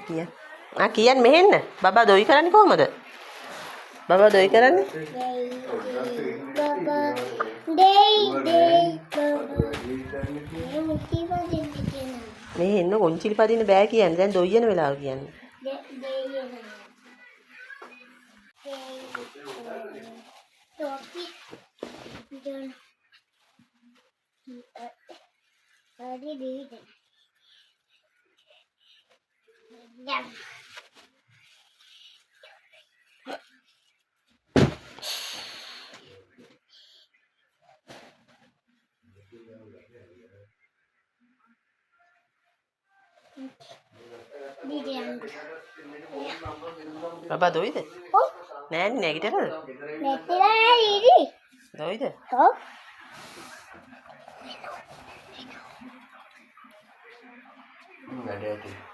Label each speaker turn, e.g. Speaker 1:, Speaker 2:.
Speaker 1: කිය. කියන්න මෙහෙන්න. බබා දොයි කරන්නේ කොහමද? බබා දොයි කරන්නේ? මේ එන්න කොන්චිලි පදින්න බෑ කියන්නේ. දැන් දොයියන වෙලාව කියන්නේ. Baba doida? Nè, nè cái đó. Doida?
Speaker 2: Nggak ada tuh.